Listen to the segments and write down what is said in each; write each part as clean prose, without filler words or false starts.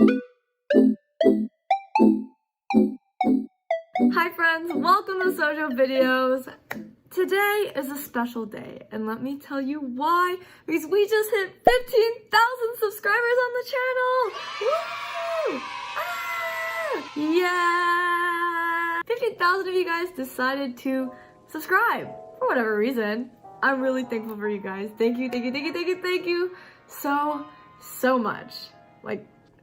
Hi friends, welcome to Sojo Videos. Today is a special day, and let me tell you why. Because we just hit 15,000 subscribers on the channel! Woo! Ah! Yeah! 15,000 of you guys decided to subscribe for whatever reason. I'm really thankful for you guys. Thank you so much.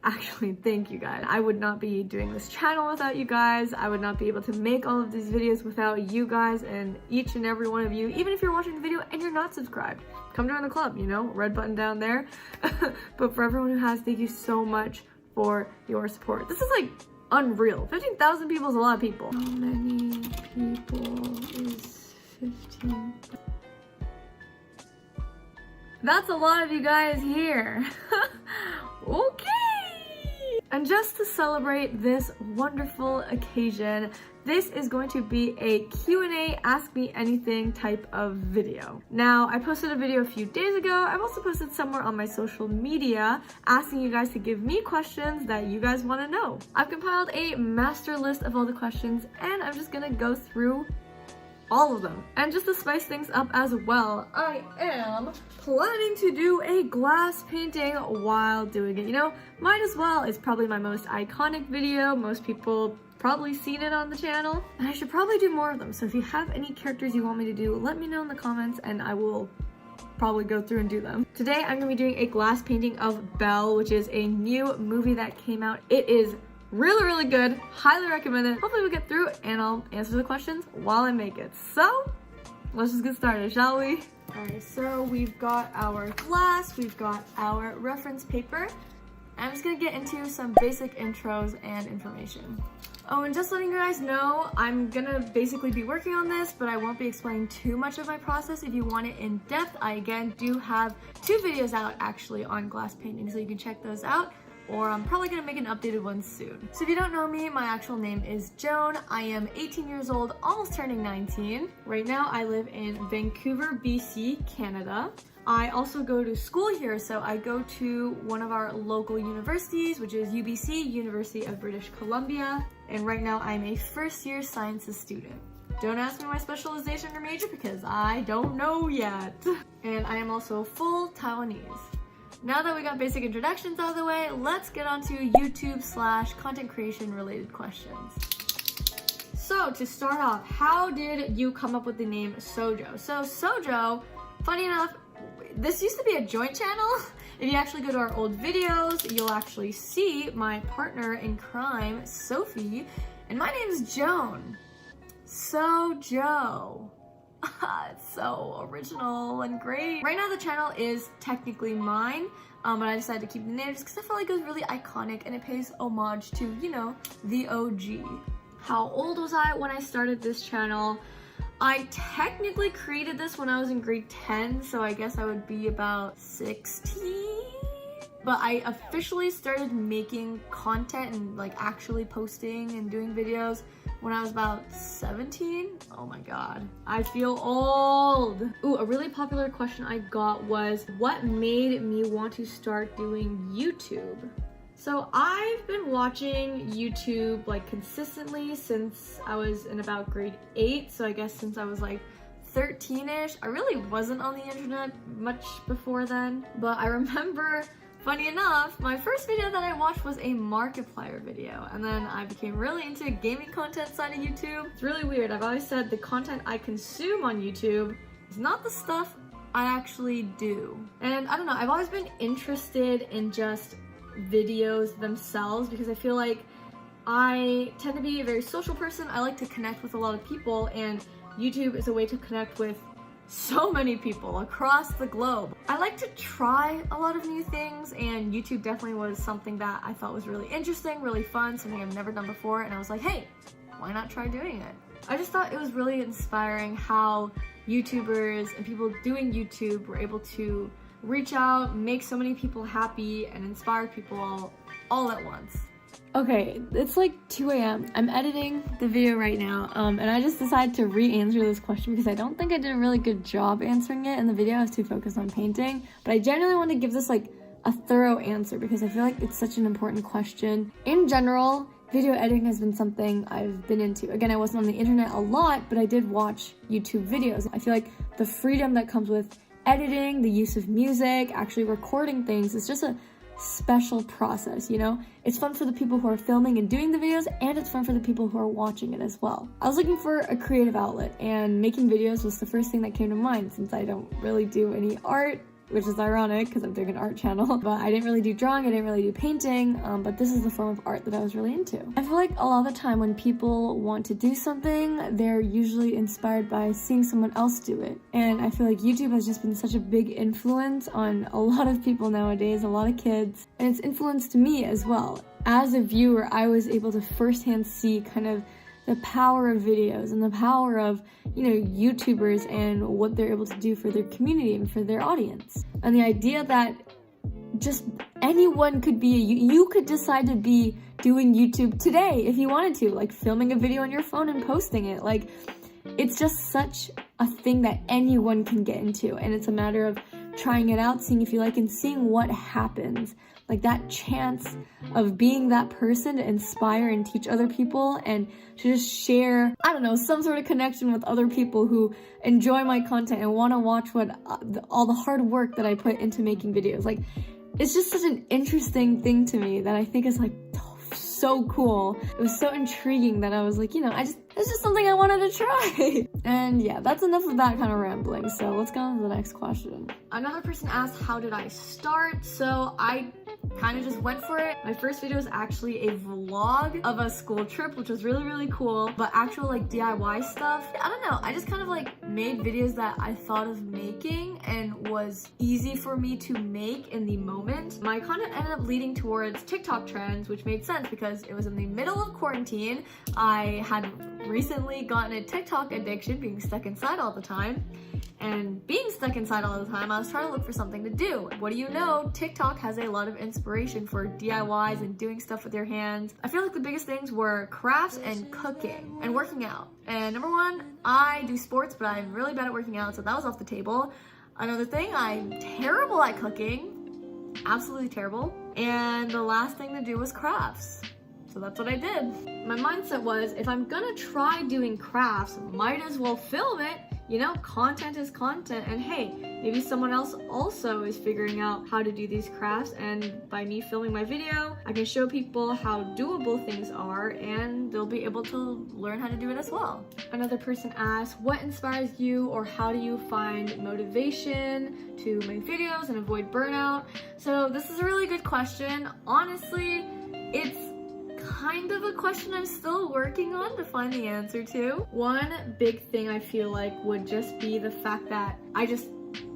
Actually, thank you guys. I would not be doing this channel without you guys. I would not be able to make all of these videos without you guys and each and every one of you. Even if you're watching the video and you're not subscribed, come join the club, you know, red button down there. But for everyone who has, thank you so much for your support. This is like unreal. 15,000 people is a lot of people. How many people is 15? That's a lot of you guys here. Okay. And just to celebrate this wonderful occasion, this is going to be a Q&A, ask me anything type of video. Now, I posted a video a few days ago. I've also posted somewhere on my social media asking you guys to give me questions that you guys want to know. I've compiled a master list of all the questions, and I'm just gonna go through all of them. And just to spice things up as well, I am planning to do a glass painting while doing it. You know, might as well. It's probably my most iconic video. Most people probably seen it on the channel. And I should probably do more of them. So if you have any characters you want me to do, let me know in the comments and I will probably go through and do them. Today I'm gonna be doing a glass painting of Belle, which is a new movie that came out. It is really good, highly recommend it. Hopefully we'll get through it and I'll answer the questions while I make it. So let's just get started, shall we? Alright, so we've got our glass, we've got our reference paper. I'm just gonna get into some basic intros and information. Oh, and just letting you guys know, I'm gonna basically be working on this, but I won't be explaining too much of my process. If you want it in depth, I again do have 2 videos out actually on glass painting, so you can check those out. Or I'm probably gonna make an updated one soon. So if you don't know me, my actual name is Joan. I am 18 years old, almost turning 19. Right now I live in Vancouver, BC, Canada. I also go to school here, so I go to one of our local universities, which is UBC, University of British Columbia. And right now I'm a first-year sciences student. Don't ask me my specialization or major because I don't know yet. And I am also full Taiwanese. Now that we got basic introductions out of the way, let's get on to YouTube/content creation related questions. So to start off, how did you come up with the name Sojo? So Sojo, funny enough, this used to be a joint channel. If you actually go to our old videos, you'll actually see my partner in crime, Sophie, and my name is Joan. Sojo. It's so original and great. Right now the channel is technically mine, but I decided to keep the name just because I felt like it was really iconic and it pays homage to, you know, the OG. How old was I when I started this channel? I technically created this when I was in grade 10, so I guess I would be about 16. But I officially started making content and like actually posting and doing videos when I was about 17. Oh my god, I feel old. Ooh, a really popular question I got was, what made me want to start doing YouTube? So I've been watching YouTube like consistently since I was in about grade 8. So I guess since I was like 13-ish. I really wasn't on the internet much before then, but I remember, funny enough, my first video that I watched was a Markiplier video, and then I became really into gaming content side of YouTube. It's really weird. I've always said the content I consume on YouTube is not the stuff I actually do. And I don't know, I've always been interested in just videos themselves because I feel like I tend to be a very social person. I like to connect with a lot of people, and YouTube is a way to connect with so many people across the globe. I like to try a lot of new things, and YouTube definitely was something that I thought was really interesting, really fun, something I've never done before, and I was like, hey, why not try doing it? I just thought it was really inspiring how YouTubers and people doing YouTube were able to reach out, make so many people happy, and inspire people all at once. Okay, it's like 2 a.m. I'm editing the video right now, and I just decided to re-answer this question because I don't think I did a really good job answering it in the video. I was too focused on painting, but I genuinely want to give this like a thorough answer because I feel like it's such an important question. In general, video editing has been something I've been into. Again, I wasn't on the internet a lot, but I did watch YouTube videos. I feel like the freedom that comes with editing, the use of music, actually recording things, is just a special process, you know? It's fun for the people who are filming and doing the videos, and it's fun for the people who are watching it as well. I was looking for a creative outlet, and making videos was the first thing that came to mind since I don't really do any art, which is ironic because I'm doing an art channel, but I didn't really do drawing, I didn't really do painting, but this is the form of art that I was really into. I feel like a lot of the time when people want to do something, they're usually inspired by seeing someone else do it. And I feel like YouTube has just been such a big influence on a lot of people nowadays, a lot of kids, and it's influenced me as well. As a viewer, I was able to firsthand see kind of the power of videos and the power of, you know, YouTubers and what they're able to do for their community and for their audience. And the idea that just anyone could be, you could decide to be doing YouTube today if you wanted to, like filming a video on your phone and posting it. Like, it's just such a thing that anyone can get into, and it's a matter of trying it out, seeing if you like, and seeing what happens. Like that chance of being that person to inspire and teach other people and to just share, I don't know, some sort of connection with other people who enjoy my content and want to watch what all the hard work that I put into making videos. Like, it's just such an interesting thing to me that I think is like so cool. It was so intriguing that I was like, you know, it's just something I wanted to try. And yeah, that's enough of that kind of rambling. So let's go on to the next question. Another person asked, how did I start? So I kind of just went for it. My first video was actually a vlog of a school trip, which was really, really cool. But actual like DIY stuff, I don't know. I just kind of like made videos that I thought of making and was easy for me to make in the moment. My content ended up leading towards TikTok trends, which made sense because it was in the middle of quarantine. I had recently gotten a TikTok addiction, being stuck inside all the time. And being stuck inside all the time, I was trying to look for something to do. What do you know? TikTok has a lot of inspiration for DIYs and doing stuff with your hands. I feel like the biggest things were crafts and cooking and working out. And number one, I do sports, but I'm really bad at working out, so that was off the table. Another thing, I'm terrible at cooking. Absolutely terrible. And the last thing to do was crafts. So that's what I did. My mindset was, if I'm gonna try doing crafts, might as well film it. You know, content is content, and hey, maybe someone else also is figuring out how to do these crafts, and by me filming my video, I can show people how doable things are, and they'll be able to learn how to do it as well. Another person asked, what inspires you, or how do you find motivation to make videos and avoid burnout? So this is a really good question. Honestly, it's kind of a question I'm still working on to find the answer to. One big thing I feel like would just be the fact that I just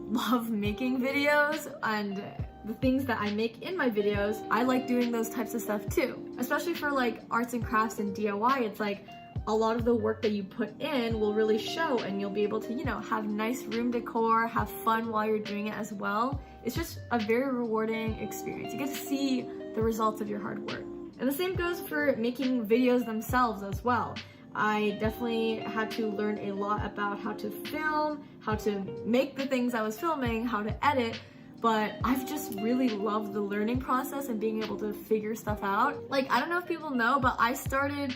love making videos, and the things that I make in my videos, I like doing those types of stuff too. Especially for like arts and crafts and DIY, it's like a lot of the work that you put in will really show, and you'll be able to, you know, have nice room decor, have fun while you're doing it as well. It's just a very rewarding experience. You get to see the results of your hard work. And the same goes for making videos themselves as well. I definitely had to learn a lot about how to film, how to make the things I was filming, how to edit, but I've just really loved the learning process and being able to figure stuff out. Like, I don't know if people know, but I started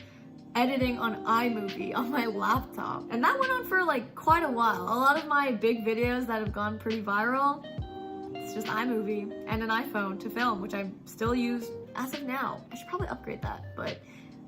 editing on iMovie on my laptop, and that went on for like quite a while. A lot of my big videos that have gone pretty viral, it's just iMovie and an iPhone to film, which I still use as of now. I should probably upgrade that, but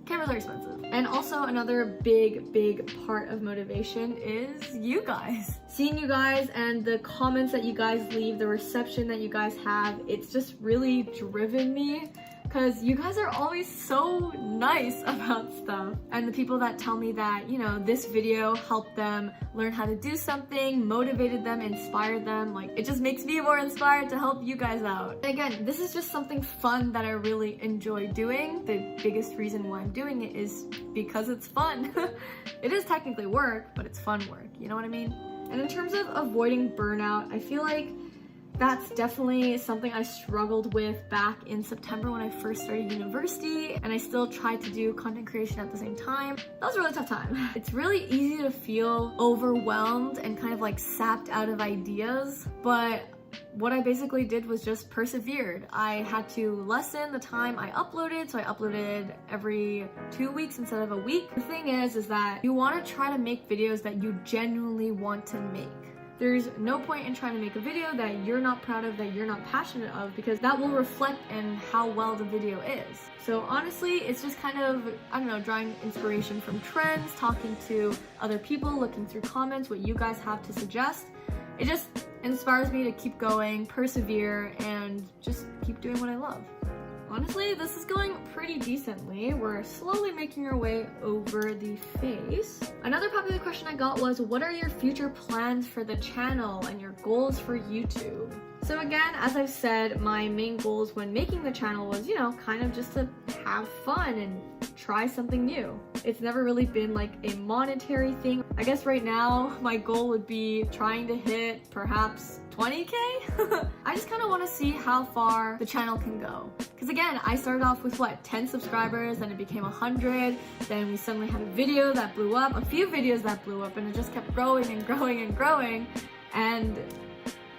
cameras are expensive. And also another big part of motivation is you guys. Seeing you guys and the comments that you guys leave, the reception that you guys have, it's just really driven me, because you guys are always so nice about stuff. And the people that tell me that, you know, this video helped them learn how to do something, motivated them, inspired them, like, it just makes me more inspired to help you guys out. And again, this is just something fun that I really enjoy doing. The biggest reason why I'm doing it is because it's fun. It is technically work, but it's fun work, you know what I mean? And in terms of avoiding burnout, I feel like that's definitely something I struggled with back in September when I first started university, and I still tried to do content creation at the same time. That was a really tough time. It's really easy to feel overwhelmed and kind of like sapped out of ideas, but what I basically did was just persevered. I had to lessen the time I uploaded, so I uploaded every 2 weeks instead of a week. The thing is that you want to try to make videos that you genuinely want to make. There's no point in trying to make a video that you're not proud of, that you're not passionate of, because that will reflect in how well the video is. So honestly, it's just kind of, I don't know, drawing inspiration from trends, talking to other people, looking through comments, what you guys have to suggest. It just inspires me to keep going, persevere, and just keep doing what I love. Honestly, this is going pretty decently. We're slowly making our way over the face. Another popular question I got was, what are your future plans for the channel and your goals for YouTube? So again, as I've said, my main goals when making the channel was, kind of just to have fun and try something new. It's never really been like a monetary thing. I guess right now, my goal would be trying to hit perhaps 20K? I just kind of want to see how far the channel can go. Because again, I started off with 10 subscribers, then it became 100, then we suddenly had a video that blew up, a few videos that blew up, and it just kept growing and growing and growing. And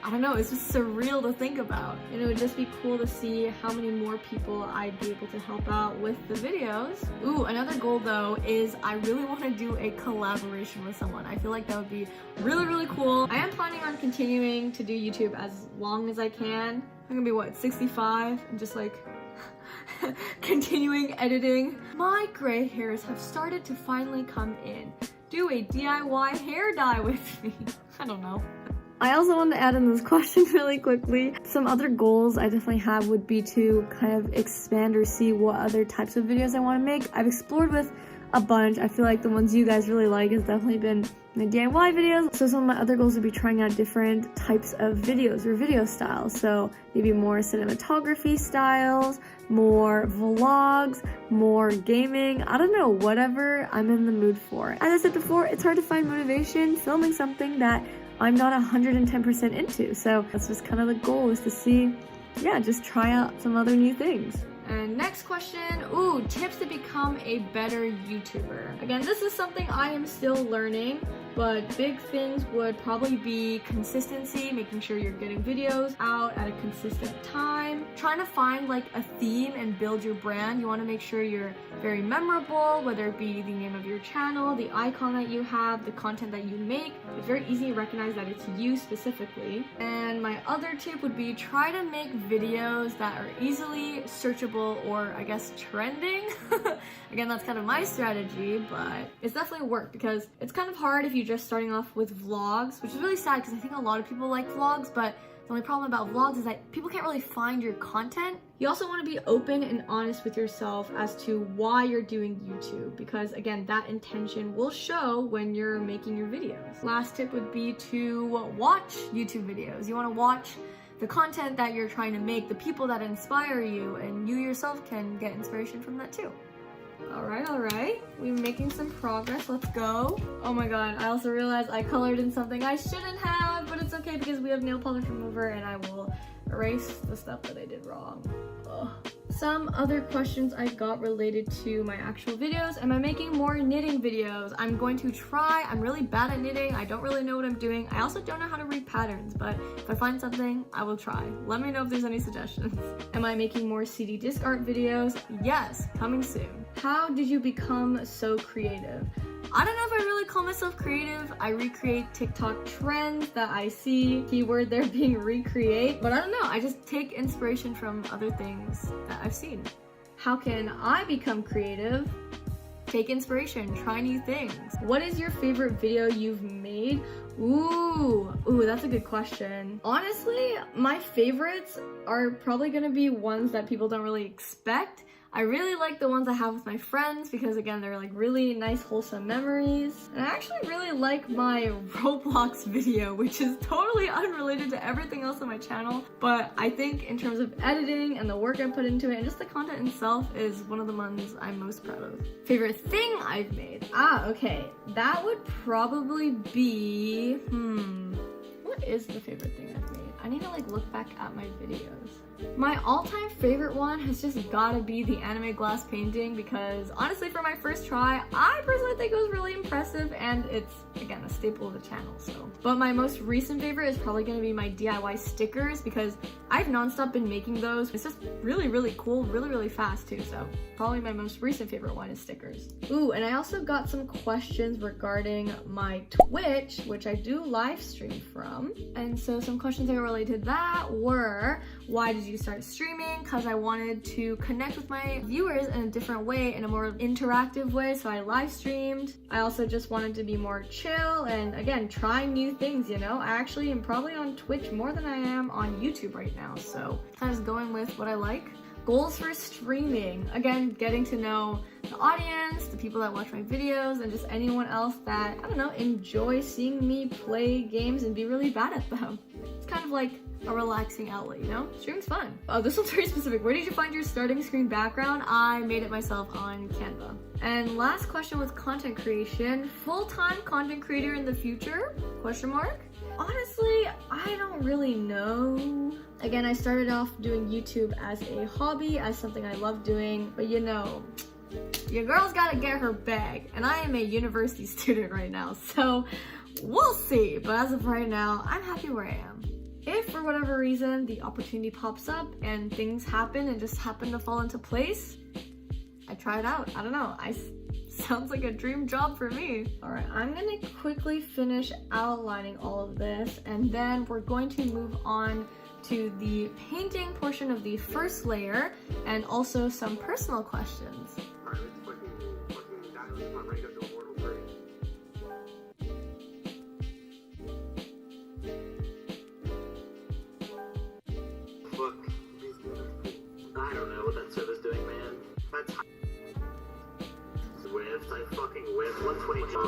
I don't know, it's just surreal to think about. And it would just be cool to see how many more people I'd be able to help out with the videos. Ooh, another goal though is I really want to do a collaboration with someone. I feel like that would be really, really cool. I am planning on continuing to do YouTube as long as I can. I'm gonna be 65 and just continuing editing. My gray hairs have started to finally come in. Do a DIY hair dye with me. I don't know. I also want to add in this question really quickly. Some other goals I definitely have would be to kind of expand or see what other types of videos I want to make. I've explored with a bunch. I feel like the ones you guys really like has definitely been the DIY videos. So some of my other goals would be trying out different types of videos or video styles. So maybe more cinematography styles, more vlogs, more gaming. I don't know, whatever I'm in the mood for. As I said before, it's hard to find motivation filming something that I'm not 110% into. So that's just kind of the goal, is to see, just try out some other new things. And next question, tips to become a better YouTuber. Again, this is something I am still learning, but big things would probably be consistency, making sure you're getting videos out at a consistent time, trying to find a theme and build your brand. You want to make sure you're very memorable, whether it be the name of your channel, the icon that you have, the content that you make. It's very easy to recognize that it's you specifically. And my other tip would be try to make videos that are easily searchable or I guess trending. Again, that's kind of my strategy, but it's definitely worked because it's kind of hard if you're just starting off with vlogs, which is really sad because I think a lot of people like vlogs, but the only problem about vlogs is that people can't really find your content. You also want to be open and honest with yourself as to why you're doing YouTube, because again, that intention will show when you're making your videos. Last tip would be to watch YouTube videos. You want to watch the content that you're trying to make, the people that inspire you, and you yourself can get inspiration from that too. All right. We're making some progress. Let's go. Oh my god, I also realized I colored in something I shouldn't have, but it's okay because we have nail polish remover and I will erase the stuff that I did wrong. Ugh. Some other questions I got related to my actual videos. Am I making more knitting videos? I'm going to try. I'm really bad at knitting. I don't really know what I'm doing. I also don't know how to read patterns, but if I find something, I will try. Let me know if there's any suggestions. Am I making more CD disc art videos? Yes, coming soon. How did you become so creative? I don't know if I really call myself creative. I recreate TikTok trends that I see, keyword there being recreate, but I don't know, I just take inspiration from other things that I've seen. How can I become creative? Take inspiration, try new things. What is your favorite video you've made? Ooh, that's a good question. Honestly, my favorites are probably gonna be ones that people don't really expect. I really like the ones I have with my friends because again, they're really nice, wholesome memories. And I actually really like my Roblox video, which is totally unrelated to everything else on my channel. But I think in terms of editing and the work I put into it and just the content itself is one of the ones I'm most proud of. Favorite thing I've made? Okay. That would probably be, what is the favorite thing I've made? I need to look back at my videos. My all-time favorite one has just gotta be the anime glass painting because honestly for my first try, I personally think it was really impressive and it's, again, a staple of the channel, so. But my most recent favorite is probably gonna be my DIY stickers because I've nonstop been making those. It's just really, really cool, really, really fast too, so probably my most recent favorite one is stickers. Ooh, and I also got some questions regarding my Twitch, which I do live stream from. And so some questions that were related to that were, why did you start streaming? Because I wanted to connect with my viewers in a different way, in a more interactive way, so I live streamed. I also just wanted to be more chill and again, try new things, you know? I actually am probably on Twitch more than I am on YouTube right now, so kind of just going with what I like. Goals for streaming, again, getting to know the audience, the people that watch my videos, and just anyone else that, I don't know, enjoy seeing me play games and be really bad at them. It's kind of like a relaxing outlet, you know? Streaming's fun. Oh, this one's very specific. Where did you find your starting screen background? I made it myself on Canva. And last question was content creation. Full-time content creator in the future? Question mark? Honestly, I don't really know. Again, I started off doing YouTube as a hobby, as something I love doing, but you know, your girl's gotta get her bag, and I am a university student right now, so we'll see. But as of right now, I'm happy where I am. If for whatever reason the opportunity pops up and things happen and just happen to fall into place, I try it out. I don't know. Sounds like a dream job for me. All right, I'm gonna quickly finish outlining all of this and then we're going to move on to the painting portion of the first layer and also some personal questions. Look, I don't know what that server's doing, man. That's whiffed. I fucking whiffed. 122.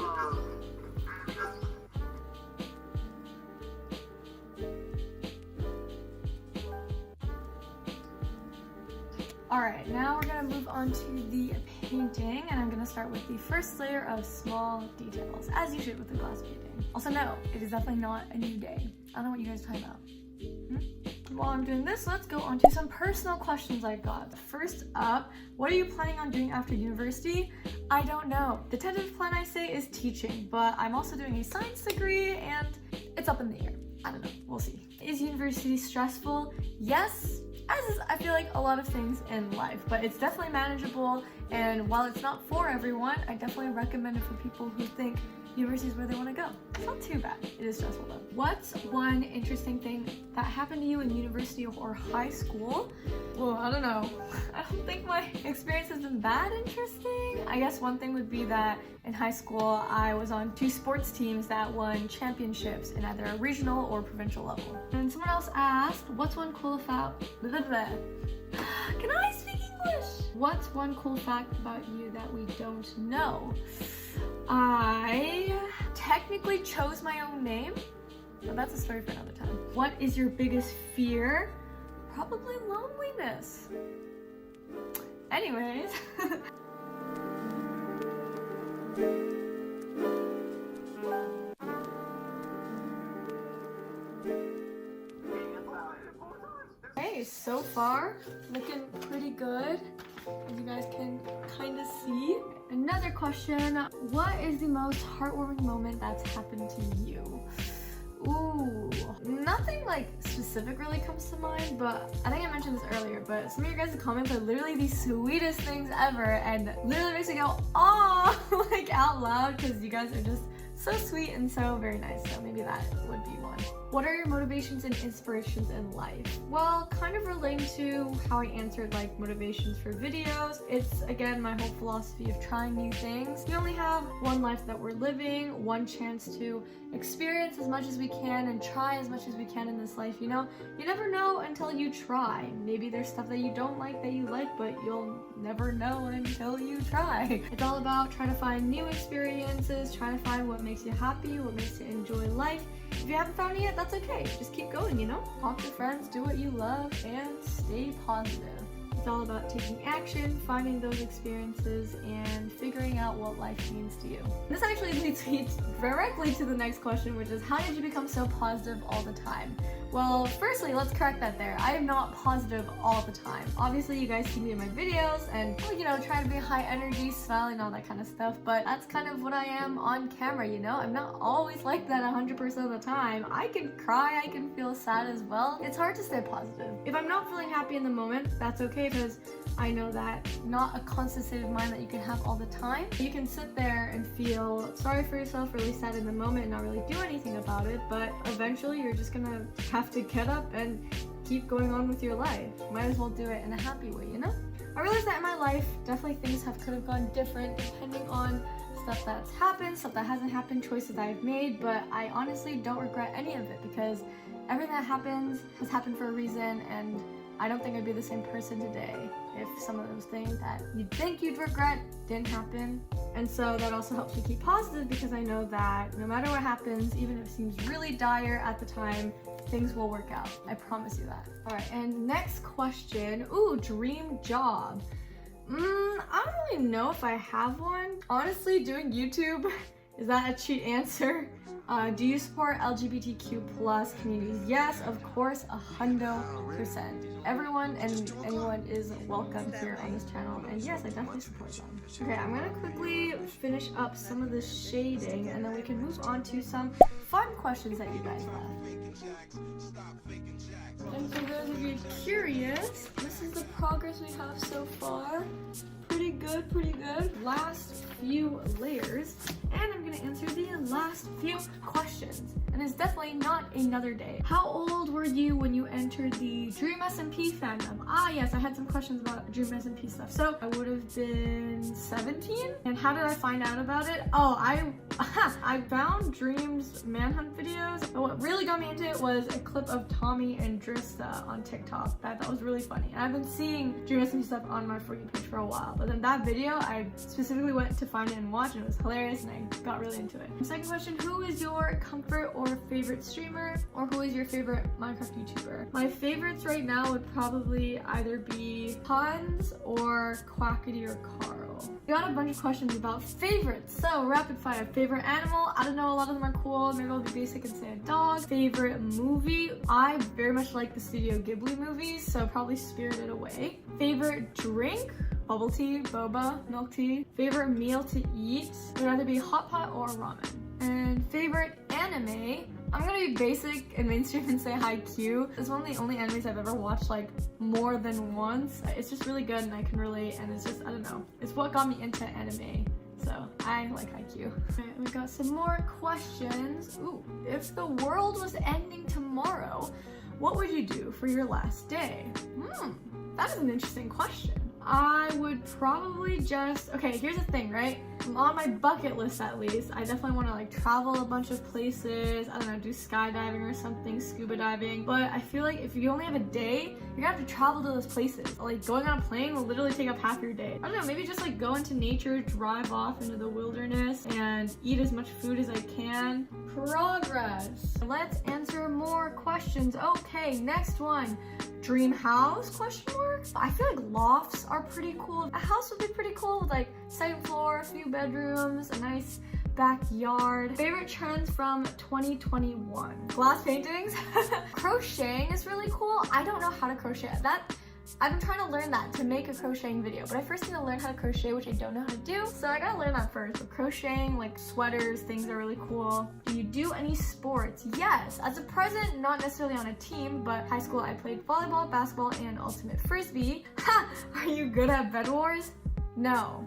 Alright, now we're gonna move on to the painting and I'm gonna start with the first layer of small details, as you should with the glass painting. Also no, it is definitely not a new day. I don't know what you guys are talking about. While I'm doing this, let's go on to some personal questions I got. First up, what are you planning on doing after university? I don't know. The tentative plan I say is teaching, but I'm also doing a science degree and it's up in the air. I don't know, we'll see. Is university stressful? Yes, as is I feel like a lot of things in life, but it's definitely manageable, and while it's not for everyone, I definitely recommend it for people who think university is where they want to go. It's not too bad. It is stressful though. What's one interesting thing that happened to you in university or high school? Well, I don't know. I don't think my experience has been that interesting. I guess one thing would be that in high school, I was on 2 sports teams that won championships in either a regional or provincial level. And someone else asked, what's one cool fact? Can I speak English? What's one cool fact about you that we don't know? I technically chose my own name, but that's a story for another time. What is your biggest fear? Probably loneliness. Anyways. Hey, so far, looking pretty good, as you guys can kind of see. Another question, what is the most heartwarming moment that's happened to you? Ooh, nothing like specific really comes to mind, but I think I mentioned this earlier, but some of your guys' comments are literally the sweetest things ever and literally makes me go, oh, like out loud, because you guys are just so sweet and so very nice, so maybe that would be one. What are your motivations and inspirations in life? Well, kind of relating to how I answered like motivations for videos, it's again my whole philosophy of trying new things. We only have one life that we're living, one chance to experience as much as we can and try as much as we can in this life, you know? You never know until you try. Maybe there's stuff that you don't like that you like, but you'll never know until you try. It's all about trying to find new experiences, trying to find what makes you happy, what makes you enjoy life. If you haven't found it yet, that's okay. Just keep going, you know? Talk to friends, do what you love, and stay positive. It's all about taking action, finding those experiences, and figuring out what life means to you. This actually leads me directly to the next question, which is how did you become so positive all the time? Well, firstly, let's correct that there. I am not positive all the time. Obviously, you guys see me in my videos and, you know, trying to be high energy, smiling, all that kind of stuff, but that's kind of what I am on camera, you know? I'm not always like that 100% of the time. I can cry, I can feel sad as well. It's hard to stay positive. If I'm not feeling happy in the moment, that's okay, because I know that not a constant state of mind that you can have all the time. You can sit there and feel sorry for yourself, really sad in the moment and not really do anything about it, but eventually you're just gonna have to get up and keep going on with your life. Might as well do it in a happy way, you know? I realized that in my life, definitely things could have gone different depending on stuff that's happened, stuff that hasn't happened, choices that I've made, but I honestly don't regret any of it because everything that happens has happened for a reason, and I don't think I'd be the same person today if some of those things that you'd think you'd regret didn't happen. And so that also helps me keep positive because I know that no matter what happens, even if it seems really dire at the time, things will work out. I promise you that. All right, and next question. Ooh, dream job. I don't really know if I have one. Honestly, doing YouTube, is that a cheat answer? Do you support LGBTQ plus communities? Yes, of course, 100%. Everyone and anyone is welcome here on this channel, and yes, I definitely support them. Okay, I'm gonna quickly finish up some of this shading, and then we can move on to some fun questions that you guys left. And for those of you curious, this is the progress we have so far. Pretty good, pretty good. Last few layers, and I'm gonna answer the last few questions. And it's definitely not another day. How old were you when you entered the Dream SMP fandom? Ah, yes, I had some questions about Dream SMP stuff. So I would have been 17. And how did I find out about it? Oh, I found Dream's manhunt videos. And what really got me into it was a clip of Tommy and Drista on TikTok that I thought was really funny. And I've been seeing Dream SMP stuff on my For You page for a while. But then that video, I specifically went to find it and watch, and it was hilarious, and I got really into it. Second question, who is your comfort or favorite streamer, or who is your favorite Minecraft YouTuber? My favorites right now would probably either be Hans or Quackity or Carl. We got a bunch of questions about favorites, so rapid fire. Favorite animal? I don't know, a lot of them are cool. Maybe I'll be basic and say a dog. Favorite movie? I very much like the Studio Ghibli movies, so probably Spirited Away. Favorite drink? Bubble tea, boba, milk tea. Favorite meal to eat would either be hot pot or ramen. And favorite anime? I'm gonna be basic and mainstream and say Haikyuu. It's one of the only animes I've ever watched like more than once. It's just really good and I can relate, and it's just, I don't know. It's what got me into anime. So I like Haikyuu. Alright, we got some more questions. Ooh, if the world was ending tomorrow, what would you do for your last day? That is an interesting question. I would probably just, okay, here's the thing, right? On my bucket list at least, I definitely want to like travel a bunch of places. I don't know, do skydiving or something, scuba diving. But I feel like if you only have a day, you're gonna have to travel to those places. Like going on a plane will literally take up half your day. I don't know, maybe just like go into nature, drive off into the wilderness, and eat as much food as I can. Progress. Let's answer more questions. Okay, next one. Dream house? Question mark? I feel like lofts are pretty cool. A house would be pretty cool with like second floor, a few bedrooms, a nice backyard. Favorite trends from 2021? Glass paintings. Crocheting is really cool. I don't know how to crochet. I've been trying to learn that to make a crocheting video, but I first need to learn how to crochet, which I don't know how to do, so I gotta learn that first. But crocheting, like sweaters, things are really cool. Do you do any sports? Yes, as a present, not necessarily on a team, but high school I played volleyball, basketball, and ultimate frisbee. Ha! Are you good at Bed Wars? No.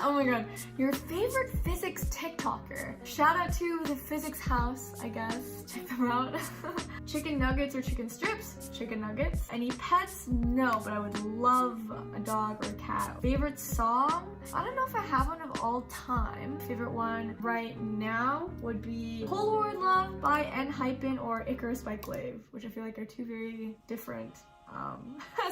Oh my god. Your favorite physics TikToker? Shout out to the Physics House, I guess. Check them out. Chicken nuggets or chicken strips? Chicken nuggets. Any pets? No, but I would love a dog or a cat. Favorite song? I don't know if I have one of all time. Favorite one right now would be Polaroid Love by N-Hypen or Icarus by Glaive, which I feel like are two very different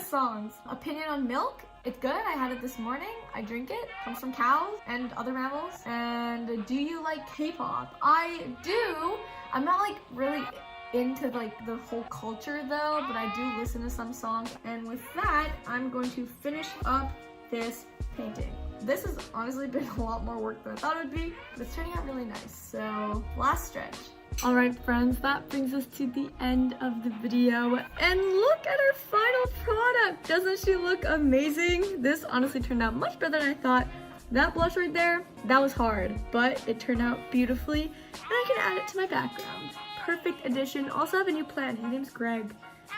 songs. Opinion on milk? It's good. I had it this morning. I drink it. Comes from cows and other mammals. And do you like K-pop? I do. I'm not like really into like the whole culture though, but I do listen to some songs. And with that, I'm going to finish up this painting. This has honestly been a lot more work than I thought it would be, but it's turning out really nice. So last stretch. Alright friends, that brings us to the end of the video, and look at her final product! Doesn't she look amazing? This honestly turned out much better than I thought. That blush right there, that was hard, but it turned out beautifully, and I can add it to my background. Perfect addition. Also have a new plant. His name's Greg.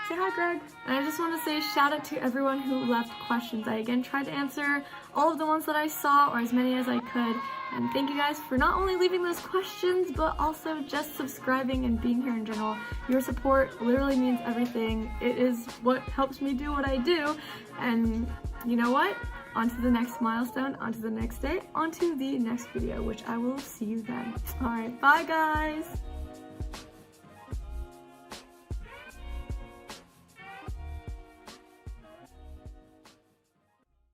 Say hi, Greg. And I just want to say shout out to everyone who left questions. I again tried to answer all of the ones that I saw, or as many as I could. And thank you guys for not only leaving those questions, but also just subscribing and being here in general. Your support literally means everything. It is what helps me do what I do. And you know what? On to the next milestone, on to the next day, on to the next video, which I will see you then. Alright, bye guys!